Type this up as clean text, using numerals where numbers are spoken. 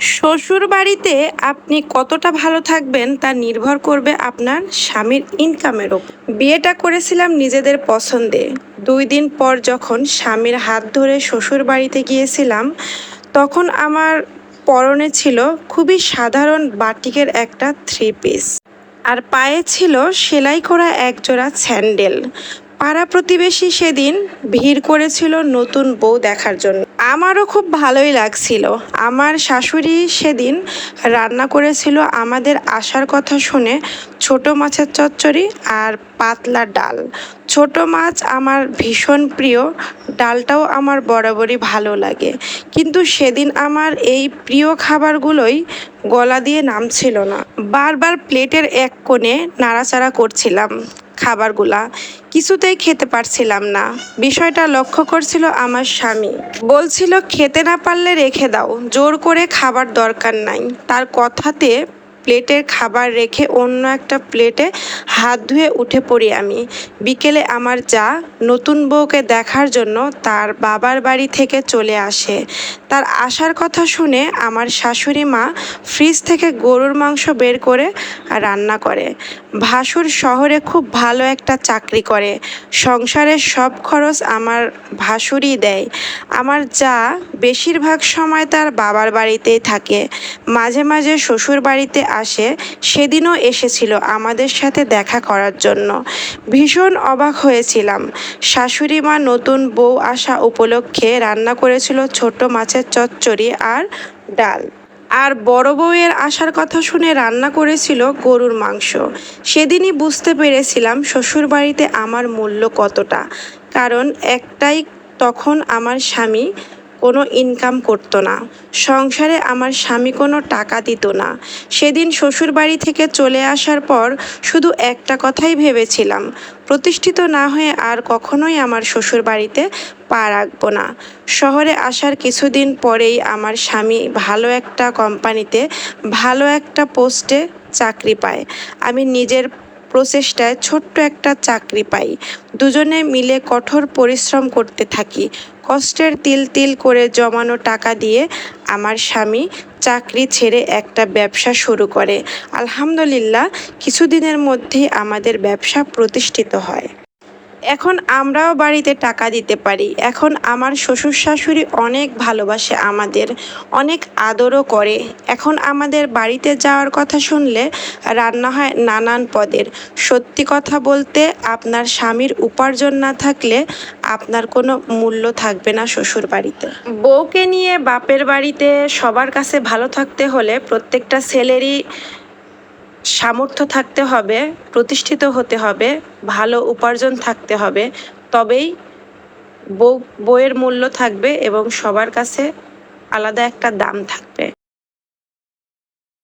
শ্বশুর বাড়িতে আপনি কতটা ভালো থাকবেন তা নির্ভর করবে আপনার স্বামীর ইনকামের ওপর। বিয়েটা করেছিলাম নিজেদের পছন্দে। 2 দিন পর যখন স্বামীর হাত ধরে শ্বশুর বাড়িতে গিয়েছিলাম, তখন আমার পরনে ছিল খুবই সাধারণ বাটিকের একটা 3 পিস, আর পায়ে ছিল সেলাই করা একজোড়া স্যান্ডেল। পাড়া প্রতিবেশী সেদিন ভিড় করেছিল নতুন বউ দেখার জন্য। আমারও খুব ভালোই লাগছিল। আমার শাশুড়ি সেদিন রান্না করেছিল আমাদের আসার কথা শুনে ছোট মাছের চচ্চড়ি আর পাতলা ডাল। ছোট মাছ আমার ভীষণ প্রিয়, ডালটাও আমার বরাবরই ভালো লাগে, কিন্তু সেদিন আমার এই প্রিয় খাবারগুলোই গলা দিয়ে নামছিল না। বারবার প্লেটের এক কোণে নাড়াচাড়া করছিলাম, খাবারগুলা কিছুতেই খেতে পারছিলাম না। বিষয়টা লক্ষ্য করছিল আমার স্বামী। বলছিল খেতে না পারলে রেখে দাও, জোর করে খাবার দরকার নাই। তার কথাতে প্লেটের খাবার রেখে অন্য একটা প্লেটে হাত ধুয়ে উঠে পড়ি আমি। বিকেলে আমার যা নতুন বউকে দেখার জন্য তার বাবার বাড়ি থেকে চলে আসে। তার আসার কথা শুনে আমার শাশুড়ি মা ফ্রিজ থেকে গরুর মাংস বের করে রান্না করে। ভাসুর শহরে খুব ভালো একটা চাকরি করে, সংসারের সব খরচ আমার ভাসুরই দেয়। আমার যা বেশিরভাগ সময় তার বাবার বাড়িতেই থাকে, মাঝে মাঝে শ্বশুর বাড়িতে আসে। সেদিনও এসেছিল আমাদের সাথে দেখা করার জন্য। ভীষণ অবাক হয়েছিলাম। শাশুড়ি মা নতুন বউ আসা উপলক্ষে রান্না করেছিল ছোট মাছের চচ্চড়ি আর ডাল, আর বড় বউয়ের আসার কথা শুনে রান্না করেছিল গরুর মাংস। সেদিনই বুঝতে পেরেছিলাম শ্বশুরবাড়িতে আমার মূল্য কতটা। কারণ একটাই, তখন আমার স্বামী কোনো ইনকাম করতো না, সংসারে আমার স্বামী কোনো টাকা দিত না। সেদিন শ্বশুরবাড়ি থেকে চলে আসার পর শুধু একটা কথাই ভেবেছিলাম, প্রতিষ্ঠিত না হয়ে আর কখনোই আমার শ্বশুরবাড়িতে পা রাখবো না। শহরে আসার কিছুদিন পরেই আমার স্বামী ভালো একটা কোম্পানিতে ভালো একটা পোস্টে চাকরি পায়। আমি নিজের প্রচেষ্টায় ছোট্ট একটা চাকরি পাই। দুজনে মিলে কঠোর পরিশ্রম করতে থাকি। কষ্টের তিল তিল করে জমানো টাকা দিয়ে আমার স্বামী চাকরি ছেড়ে একটা ব্যবসা শুরু করে। আলহামদুলিল্লাহ, কিছুদিনের মধ্যেই আমাদের ব্যবসা প্রতিষ্ঠিত হয়। এখন আমরাও বাড়িতে টাকা দিতে পারি। এখন আমার শ্বশুর শাশুড়ি অনেক ভালোবাসে আমাদের, অনেক আদরও করে। এখন আমাদের বাড়িতে যাওয়ার কথা শুনলে রান্না হয় নানান পদের। সত্যি কথা বলতে, আপনার স্বামীর উপার্জন না থাকলে আপনার কোনো মূল্য থাকবে না শ্বশুর বাড়িতে। বউকে নিয়ে বাপের বাড়িতে সবার কাছে ভালো থাকতে হলে প্রত্যেকটা ছেলেরই সামর্থ্য থাকতে হবে, প্রতিষ্ঠিত হতে হবে, ভালো উপার্জন থাকতে হবে। তবেই বউয়ের মূল্য থাকবে এবং সবার কাছে আলাদা একটা দাম থাকবে।